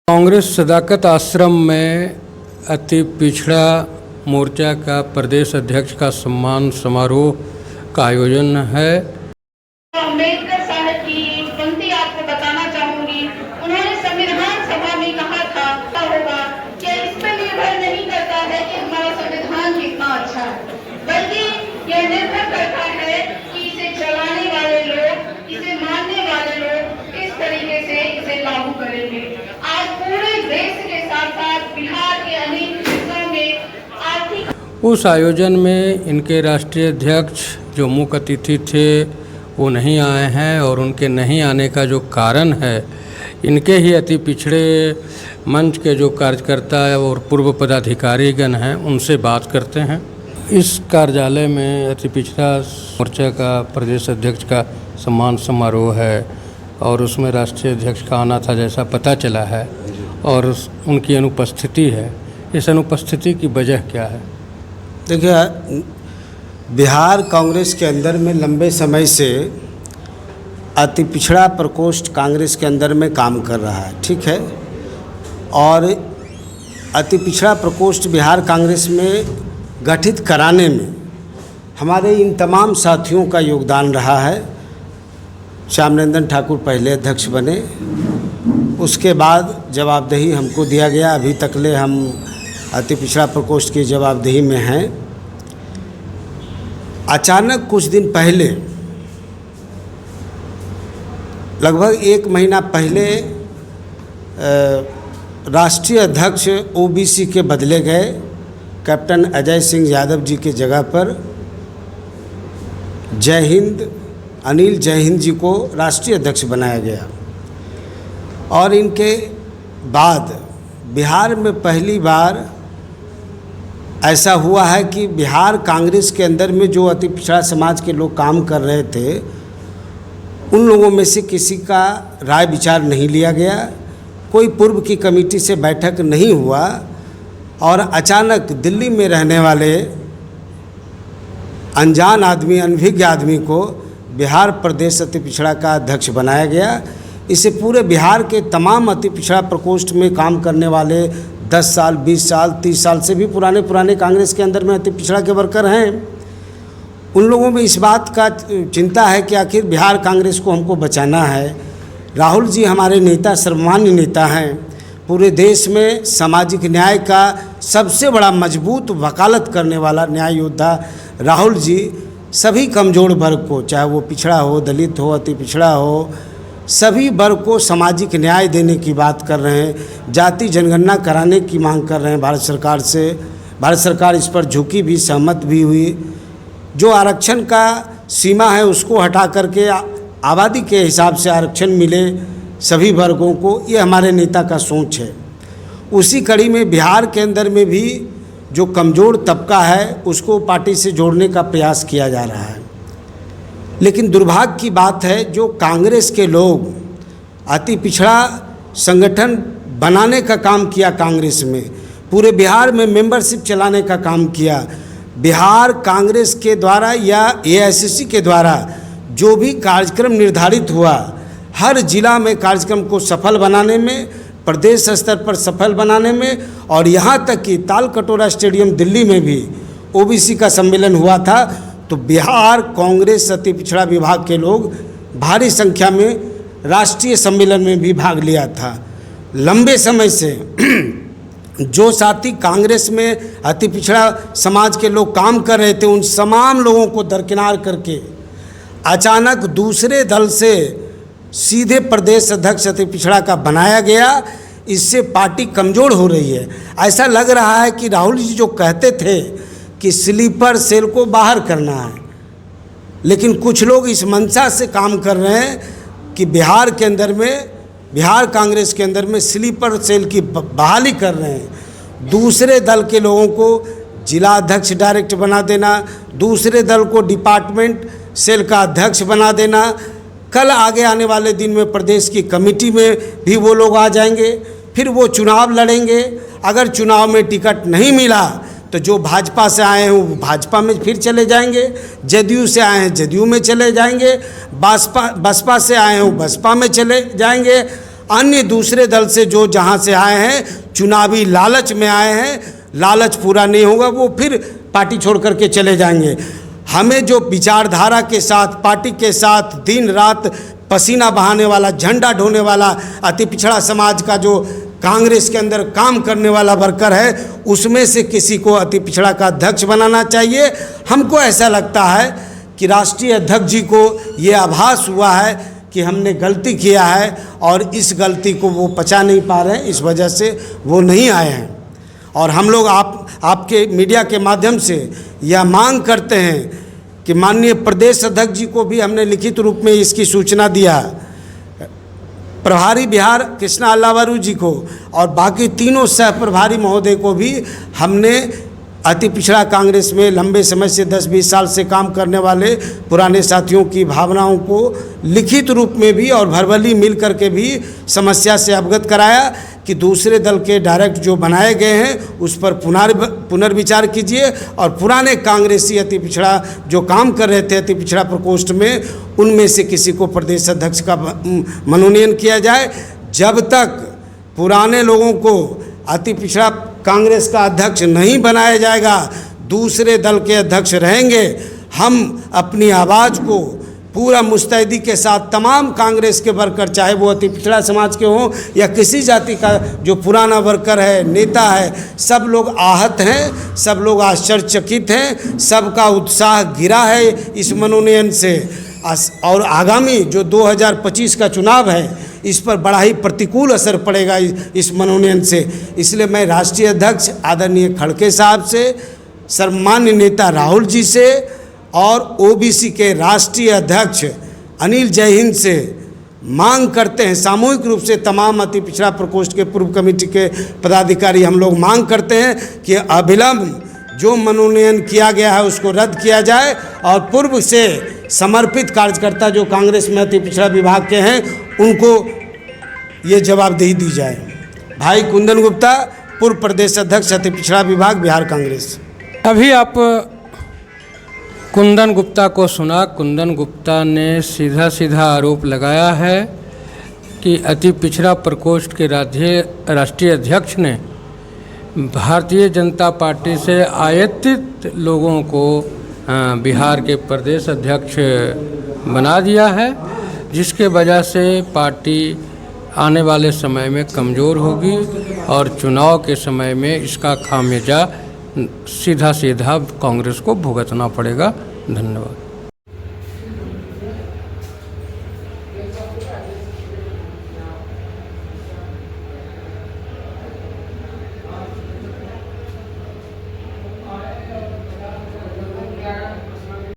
कांग्रेस सदाकत आश्रम में अति पिछड़ा मोर्चा का प्रदेश अध्यक्ष का सम्मान समारोह का आयोजन है। अम्बेडकर साहब की एक पंक्ति आपको बताना चाहूंगी। उन्होंने संविधान सभा में कहा था होगा कि इस पर निर्भर नहीं करता है कि हमारा संविधान कितना अच्छा है, बल्कि यह निर्भर करता है कि इसे चलाने वाले लोग, इसे मानने वाले लोग किस तरीके से इसे लागू करेंगे। आज पूरे देश के साथ साथ बिहार के अनेक हिस्सों में आर्थिक उस आयोजन में इनके राष्ट्रीय अध्यक्ष जो मुख्य अतिथि थे वो नहीं आए हैं और उनके नहीं आने का जो कारण है, इनके ही अति पिछड़े मंच के जो कार्यकर्ता और पूर्व पदाधिकारीगण हैं उनसे बात करते हैं। इस कार्यालय में अति पिछड़ा मोर्चा का प्रदेश अध्यक्ष का सम्मान समारोह है और उसमें राष्ट्रीय अध्यक्ष का आना था जैसा पता चला है और उनकी अनुपस्थिति है। इस अनुपस्थिति की वजह क्या है? देखिए, बिहार कांग्रेस के अंदर में लंबे समय से अति पिछड़ा प्रकोष्ठ कांग्रेस के अंदर में काम कर रहा है, ठीक है। और अति पिछड़ा प्रकोष्ठ बिहार कांग्रेस में गठित कराने में हमारे इन तमाम साथियों का योगदान रहा है। श्यामनंदन ठाकुर पहले अध्यक्ष बने, उसके बाद जवाबदेही हमको दिया गया। अभी तकले हम अति पिछड़ा प्रकोष्ठ की जवाबदेही में हैं। अचानक कुछ दिन पहले, लगभग 1 महीना पहले, राष्ट्रीय अध्यक्ष ओबीसी के बदले गए। कैप्टन अजय सिंह यादव जी के जगह पर अनिल जय हिंद जी को राष्ट्रीय अध्यक्ष बनाया गया। और इनके बाद बिहार में पहली बार ऐसा हुआ है कि बिहार कांग्रेस के अंदर में जो अति पिछड़ा समाज के लोग काम कर रहे थे, उन लोगों में से किसी का राय विचार नहीं लिया गया, कोई पूर्व की कमेटी से बैठक नहीं हुआ और अचानक दिल्ली में रहने वाले अनजान आदमी, अनभिज्ञ आदमी को बिहार प्रदेश अति पिछड़ा का अध्यक्ष बनाया गया। इसे पूरे बिहार के तमाम अति पिछड़ा प्रकोष्ठ में काम करने वाले 10 साल, 20 साल, 30 साल से भी पुराने कांग्रेस के अंदर में अति पिछड़ा के वर्कर हैं। उन लोगों में इस बात का चिंता है कि आखिर बिहार कांग्रेस को हमको बचाना है। राहुल जी हमारे नेता, सर्वमान्य नेता हैं। पूरे देश में सामाजिक न्याय का सबसे बड़ा मजबूत वकालत करने वाला न्याय योद्धा राहुल जी सभी कमज़ोर वर्ग को, चाहे वो पिछड़ा हो, दलित हो, अति पिछड़ा हो, सभी वर्ग को सामाजिक न्याय देने की बात कर रहे हैं। जाति जनगणना कराने की मांग कर रहे हैं भारत सरकार से। भारत सरकार इस पर झुकी भी, सहमत भी हुई। जो आरक्षण का सीमा है उसको हटा करके आबादी के हिसाब से आरक्षण मिले सभी वर्गों को, ये हमारे नेता का सोच है। उसी कड़ी में बिहार के अंदर में भी जो कमज़ोर तबका है उसको पार्टी से जोड़ने का प्रयास किया जा रहा है। लेकिन दुर्भाग्य की बात है, जो कांग्रेस के लोग अति पिछड़ा संगठन बनाने का काम किया, कांग्रेस में पूरे बिहार में मेंबरशिप चलाने का काम किया, बिहार कांग्रेस के द्वारा या एआईसीसी के द्वारा जो भी कार्यक्रम निर्धारित हुआ, हर जिला में कार्यक्रम को सफल बनाने में, प्रदेश स्तर पर सफल बनाने में, और यहाँ तक कि तालकटोरा स्टेडियम दिल्ली में भी ओबीसी का सम्मेलन हुआ था, तो बिहार कांग्रेस अति पिछड़ा विभाग के लोग भारी संख्या में राष्ट्रीय सम्मेलन में भी भाग लिया था। लंबे समय से जो साथी कांग्रेस में अति पिछड़ा समाज के लोग काम कर रहे थे, उन तमाम लोगों को दरकिनार करके अचानक दूसरे दल से सीधे प्रदेश अध्यक्ष अति पिछड़ा का बनाया गया। इससे पार्टी कमज़ोर हो रही है। ऐसा लग रहा है कि राहुल जी जो कहते थे कि स्लीपर सेल को बाहर करना है, लेकिन कुछ लोग इस मंशा से काम कर रहे हैं कि बिहार के अंदर में, बिहार कांग्रेस के अंदर में स्लीपर सेल की बहाली कर रहे हैं। दूसरे दल के लोगों को जिला अध्यक्ष डायरेक्ट बना देना, दूसरे दल को डिपार्टमेंट सेल का अध्यक्ष बना देना। कल आगे आने वाले दिन में प्रदेश की कमेटी में भी वो लोग आ जाएंगे, फिर वो चुनाव लड़ेंगे। अगर चुनाव में टिकट नहीं मिला तो जो भाजपा से आए हैं वो भाजपा में फिर चले जाएंगे, जदयू से आए हैं जदयू में चले जाएंगे, बसपा से आए हैं वो बसपा में चले जाएंगे, अन्य दूसरे दल से जो जहाँ से आए हैं चुनावी लालच में आए हैं, लालच पूरा नहीं होगा वो फिर पार्टी छोड़ करके चले जाएंगे। हमें जो विचारधारा के साथ, पार्टी के साथ दिन रात पसीना बहाने वाला, झंडा ढोने वाला, अति पिछड़ा समाज का जो कांग्रेस के अंदर काम करने वाला वर्कर है, उसमें से किसी को अति पिछड़ा का अध्यक्ष बनाना चाहिए। हमको ऐसा लगता है कि राष्ट्रीय अध्यक्ष जी को ये आभास हुआ है कि हमने गलती किया है और इस गलती को वो पचा नहीं पा रहे हैं, इस वजह से वो नहीं आए हैं। और हम लोग आपके मीडिया के माध्यम से यह मांग करते हैं कि माननीय प्रदेश अध्यक्ष जी को भी हमने लिखित रूप में इसकी सूचना दिया, प्रभारी बिहार कृष्णा अल्लावरू जी को और बाकी तीनों सह प्रभारी महोदय को भी हमने अति पिछड़ा कांग्रेस में लंबे समय से 10-20 साल से काम करने वाले पुराने साथियों की भावनाओं को लिखित रूप में भी और वर्बली मिल करके भी समस्या से अवगत कराया कि दूसरे दल के डायरेक्ट जो बनाए गए हैं उस पर पुनर्विचार कीजिए और पुराने कांग्रेसी अति पिछड़ा जो काम कर रहे थे अति पिछड़ा प्रकोष्ठ में, उनमें से किसी को प्रदेश अध्यक्ष का मनोनयन किया जाए। जब तक पुराने लोगों को अति पिछड़ा कांग्रेस का अध्यक्ष नहीं बनाया जाएगा, दूसरे दल के अध्यक्ष रहेंगे। हम अपनी आवाज़ को पूरा मुस्तैदी के साथ तमाम कांग्रेस के वर्कर, चाहे वो अति पिछड़ा समाज के हों या किसी जाति का जो पुराना वर्कर है, नेता है, सब लोग आहत हैं, सब लोग आश्चर्यचकित हैं, सबका उत्साह गिरा है इस मनोनयन से। और आगामी जो 2025 का चुनाव है इस पर बड़ा ही प्रतिकूल असर पड़ेगा इस मनोनयन से। इसलिए मैं राष्ट्रीय अध्यक्ष आदरणीय खड़गे साहब से, सम्मान्य नेता राहुल जी से और ओबीसी के राष्ट्रीय अध्यक्ष अनिल जयहिंद से मांग करते हैं, सामूहिक रूप से तमाम अति पिछड़ा प्रकोष्ठ के पूर्व कमेटी के पदाधिकारी हम लोग मांग करते हैं कि अविलंब जो मनोनयन किया गया है उसको रद्द किया जाए और पूर्व से समर्पित कार्यकर्ता जो कांग्रेस में अति पिछड़ा विभाग के हैं उनको ये जवाबदेही दी जाए। भाई कुंदन गुप्ता, पूर्व प्रदेश अध्यक्ष अति पिछड़ा विभाग बिहार कांग्रेस। अभी आप कुंदन गुप्ता को सुना। कुंदन गुप्ता ने सीधा सीधा आरोप लगाया है कि अति पिछड़ा प्रकोष्ठ के राष्ट्रीय अध्यक्ष ने भारतीय जनता पार्टी से आयतित लोगों को बिहार के प्रदेश अध्यक्ष बना दिया है, जिसके वजह से पार्टी आने वाले समय में कमज़ोर होगी और चुनाव के समय में इसका खामियाजा सीधा सीधा कांग्रेस को भुगतना पड़ेगा। धन्यवाद।